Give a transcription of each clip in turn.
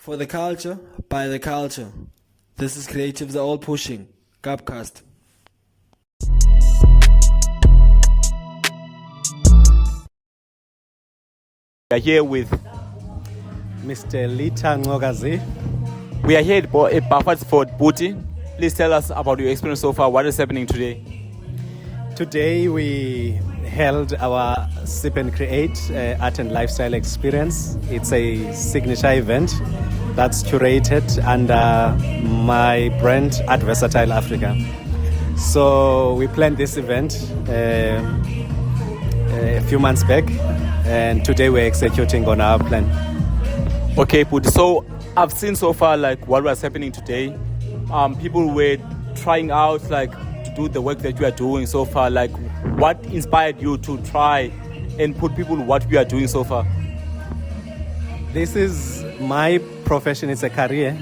For the culture, by the culture. This is Creatives Are All Pushing. Gapcast. We are here with Mr. Litha Ncokazi. We are here at Barfatsford Booty. Please tell us about your experience so far. What is happening today? Today we held our Sip and Create art and lifestyle experience. It's a signature event that's curated under my brand Art Versatile Africa. So we planned this event a few months back, and today we're executing on our plan. Okay, Put. So I've seen so far like what was happening today. People were trying out like to do the work that you are doing so far. Like, what inspired you to try and put people what we are doing so far? This is my profession. It's a career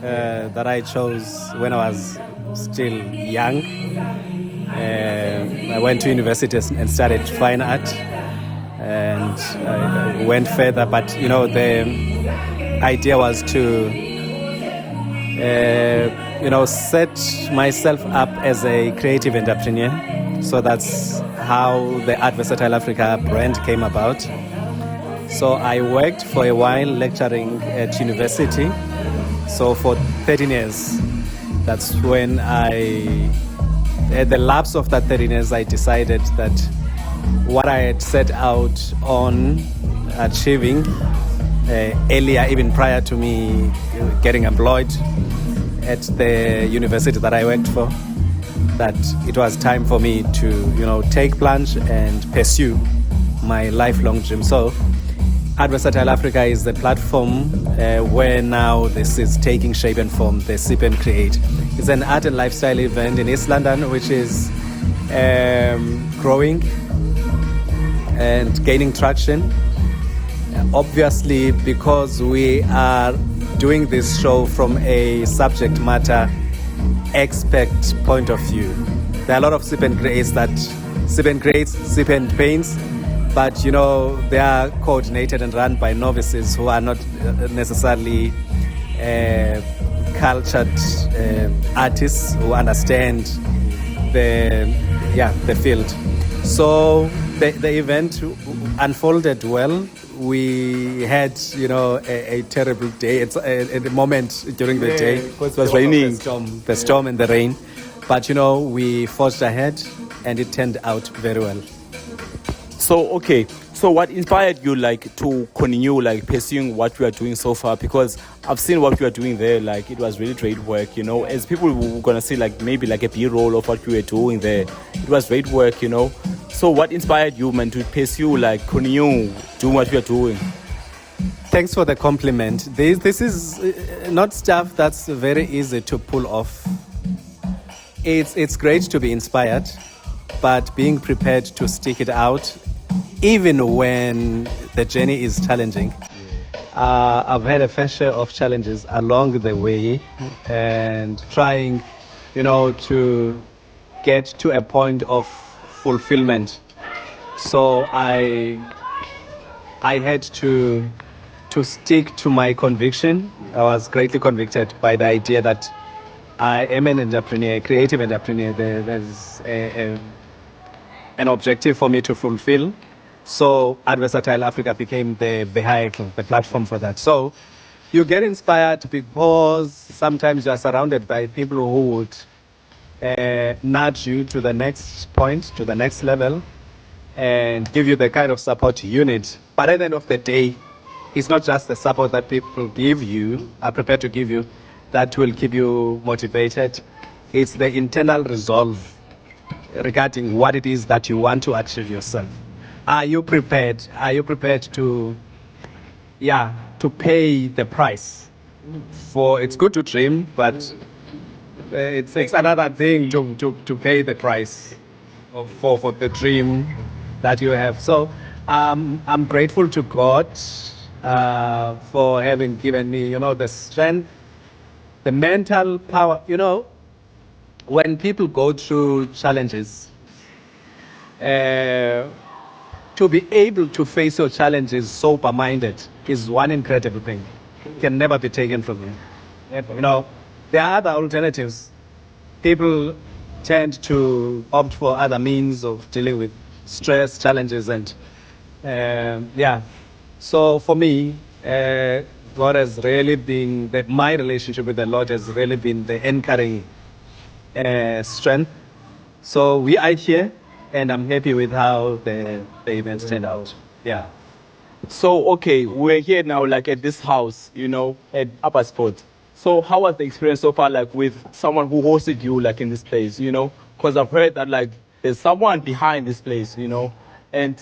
that I chose when I was still young. I went to university and studied fine art, and I went further. But the idea was to set myself up as a creative entrepreneur. So that's how the Art Versatile Africa brand came about. So I worked for a while lecturing at university. So for 13 years, that's when at the lapse of that 13 years, I decided that what I had set out on achieving earlier, even prior to me getting employed at the university that I worked for, that it was time for me to, take plunge and pursue my lifelong dream. So Art Versatile Africa is the platform where now this is taking shape and form, the Sip and Create. It's an art and lifestyle event in East London, which is growing and gaining traction. Obviously, because we are doing this show from a subject matter expert point of view. There are a lot of Sip and Creates, Sip and Paints, but they are coordinated and run by novices who are not necessarily cultured artists who understand the field. So the event unfolded well. We had a terrible day. It's a moment during the day. It was raining. The storm and the rain, but we forged ahead, and it turned out very well. So what inspired you to continue pursuing what you are doing so far? Because I've seen what you are doing there. It was really great work. As people were gonna see maybe a B-roll of what you were doing there. It was great work. So what inspired you, man, to pursue continue doing what you are doing? Thanks for the compliment. This is not stuff that's very easy to pull off. It's great to be inspired, but being prepared to stick it out even when the journey is challenging. I've had a fair share of challenges along the way, and trying, to get to a point of fulfillment. So I had to stick to my conviction. I was greatly convicted by the idea that I am an entrepreneur, a creative entrepreneur. There's an objective for me to fulfill. So Art Versatile Africa became the vehicle, the platform for that. So you get inspired because sometimes you are surrounded by people who would nudge you to the next point, to the next level, and give you the kind of support you need. But at the end of the day, it's not just the support that people are prepared to give you, that will keep you motivated. It's the internal resolve regarding what it is that you want to achieve yourself. Are you prepared? Are you prepared to pay the price? It's good to dream, but it's another thing to pay the price for the dream that you have. So I'm grateful to God for having given me, the strength, the mental power. When people go through challenges, to be able to face your challenges sober-minded is one incredible thing. can never be taken from you. You know, there are other alternatives. People tend to opt for other means of dealing with stress, challenges, and yeah. So for me, God has really been my relationship with the Lord has really been the anchoring strength. So we are here, and I'm happy with how the events turned out. Yeah. So, okay, we're here now, like at this house, at Upper Sport. So, how was the experience so far, like with someone who hosted you, like in this place, Because I've heard that, like, there's someone behind this place, And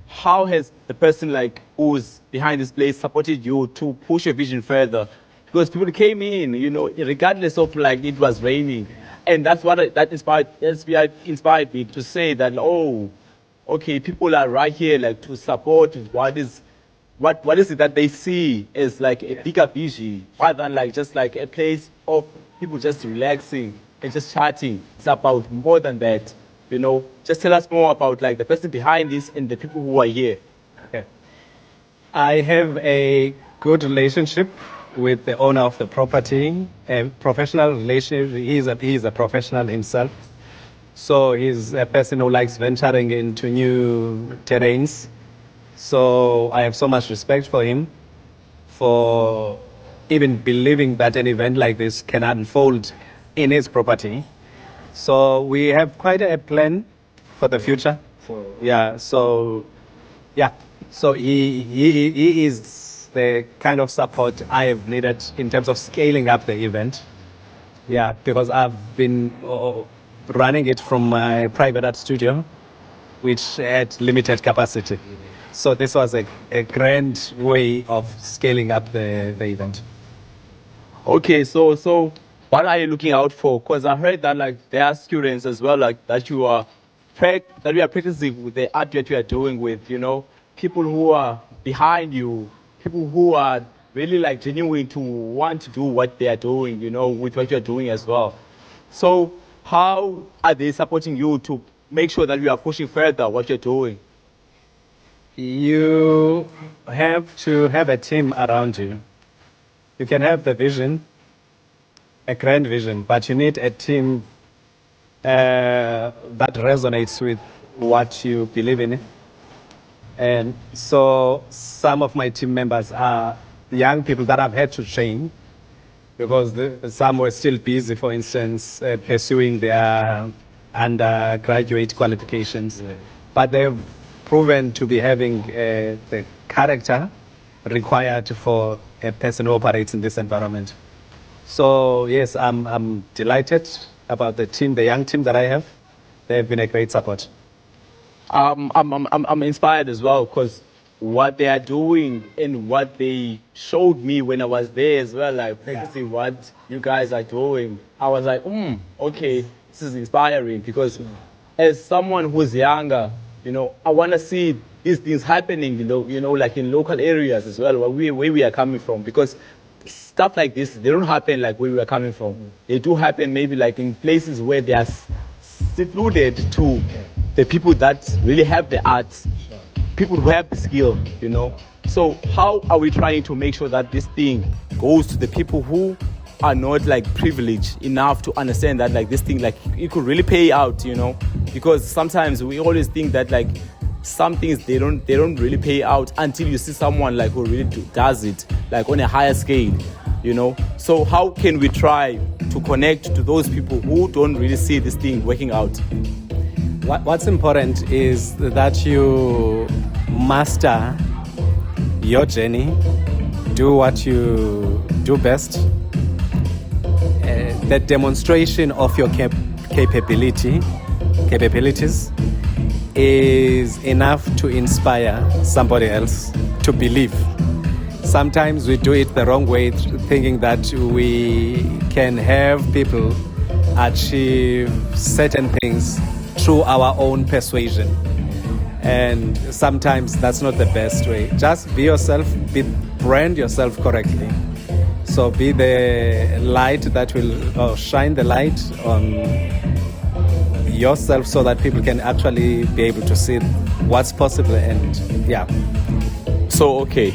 how has the person, like, who's behind this place supported you to push your vision further? Because people came in, regardless of, like, it was raining. And that's that inspired me to say that, oh, okay, people are right here, like, to support what is it that they see as like a bigger vision rather than like just like a place of people just relaxing and just chatting. It's about more than that, Just tell us more about like the person behind this and the people who are here. Okay. I have a good relationship with the owner of the property, a professional relationship. He's a professional himself. So he's a person who likes venturing into new terrains. So I have so much respect for him for even believing that an event like this can unfold in his property. So we have quite a plan for the future. So he is the kind of support I have needed in terms of scaling up the event. Yeah, because I've been running it from my private art studio, which had limited capacity. So this was a grand way of scaling up the event. Okay, so what are you looking out for? Because I heard that like there are students as well, like that we are practicing with the art that you are doing with, people who are behind you, people who are really like genuine to want to do what they are doing, with what you are doing as well. So how are they supporting you to make sure that you are pushing further what you're doing? You have to have a team around you. You can have the vision, a grand vision, but you need a team that resonates with what you believe in. And so some of my team members are young people that I've had to train because some were still busy, for instance, pursuing their undergraduate qualifications. Yeah. But they've proven to be having the character required for a person who operates in this environment. So yes, I'm delighted about the team, the young team that I have. They've been a great support. I'm inspired as well because what they are doing and what they showed me when I was there as well, like practicing what you guys are doing. I was like, okay, this is inspiring because as someone who's younger, I want to see these things happening, like in local areas as well, where we are coming from, because stuff like this, they don't happen like where we are coming from. They do happen maybe like in places where they are secluded to the people that really have the arts, people who have the skill, So how are we trying to make sure that this thing goes to the people who are not like privileged enough to understand that like this thing, like it could really pay out, because sometimes we always think that like some things they don't really pay out until you see someone like who really does it like on a higher scale, So how can we try to connect to those people who don't really see this thing working out? What's important is that you master your journey, do what you do best. The demonstration of your capabilities is enough to inspire somebody else to believe. Sometimes we do it the wrong way, thinking that we can have people achieve certain things through our own persuasion. And sometimes that's not the best way. Just be yourself, brand yourself correctly. So be the light that will shine the light on yourself so that people can actually be able to see what's possible. And yeah. So, okay,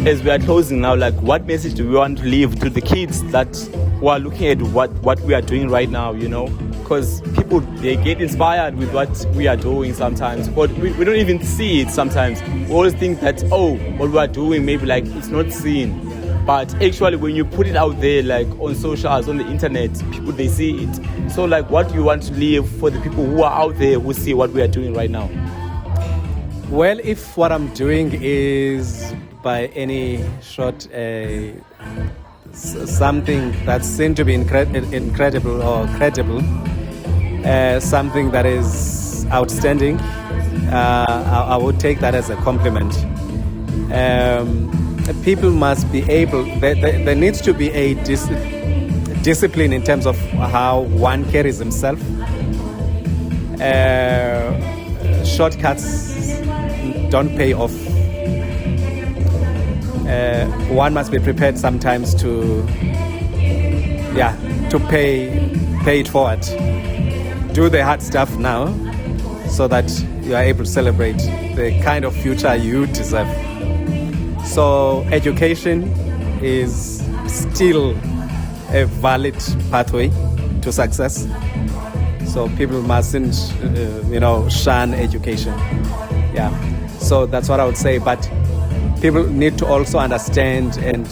as we are closing now, like, what message do we want to leave to the kids that who are looking at what we are doing right now, you know? Because people, they get inspired with what we are doing sometimes, but we don't even see it sometimes. We always think that, oh, what we are doing, maybe like it's not seen. But actually, when you put it out there, like on socials, on the internet, people, they see it. So, like, what do you want to leave for the people who are out there who see what we are doing right now? Well, if what I'm doing is by any short something that's seen to be incredible or credible, something that is outstanding, I would take that as a compliment. People must be able, there needs to be a discipline in terms of how one carries himself. Shortcuts don't pay off. One must be prepared sometimes to pay it forward. Do the hard stuff now so that you are able to celebrate the kind of future you deserve. So education is still a valid pathway to success. So people mustn't, shun education. Yeah. So that's what I would say. But people need to also understand and,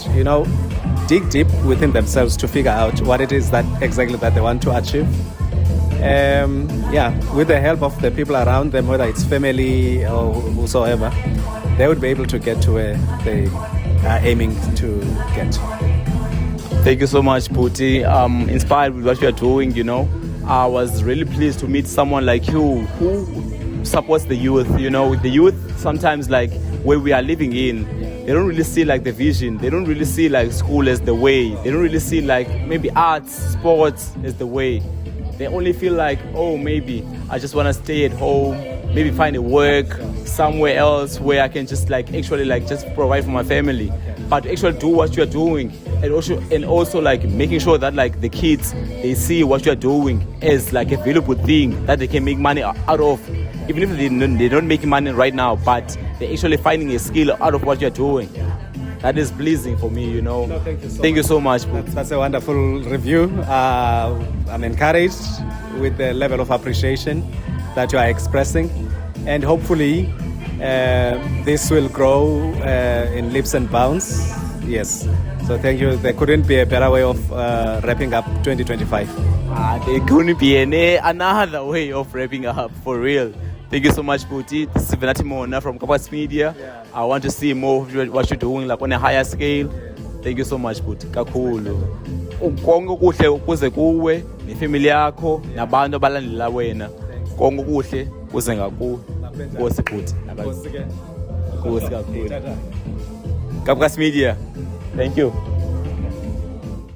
dig deep within themselves to figure out what it is that exactly that they want to achieve. With the help of the people around them, whether it's family or whosoever, they would be able to get to where they are aiming to get. Thank you so much, Puti. Inspired with what you are doing, I was really pleased to meet someone like you who supports the youth. The youth sometimes, like, where we are living in, they don't really see like the vision. They don't really see like school as the way. They don't really see like maybe arts, sports as the way. They only feel like, oh, maybe I just want to stay at home, maybe find a work somewhere else where I can just like actually like just provide for my family. But actually do what you're doing, and also like making sure that like the kids, they see what you're doing as like a valuable thing that they can make money out of. Even if they don't make money right now, but they're actually finding a skill out of what you're doing. That is pleasing for me, No, thank you so much. That's a wonderful review. I'm encouraged with the level of appreciation that you are expressing. And hopefully this will grow in leaps and bounds. Yes. So thank you. There couldn't be a better way of wrapping up 2025. There couldn't be another way of wrapping up, for real. Thank you so much, Puti. This is Venati Mona from Ncokazi Media. Yeah. I want to see more of what you're doing, like on a higher scale. Thank you so much, Puti. Kakhulu. Konke kuhle kuze kuwe, nefamily yakho, nabantu abalandela wena. Konke kuhle kuze ngakuwe. Nkosi Puti. Nkosi kakhulu. Ncokazi Media. Thank you.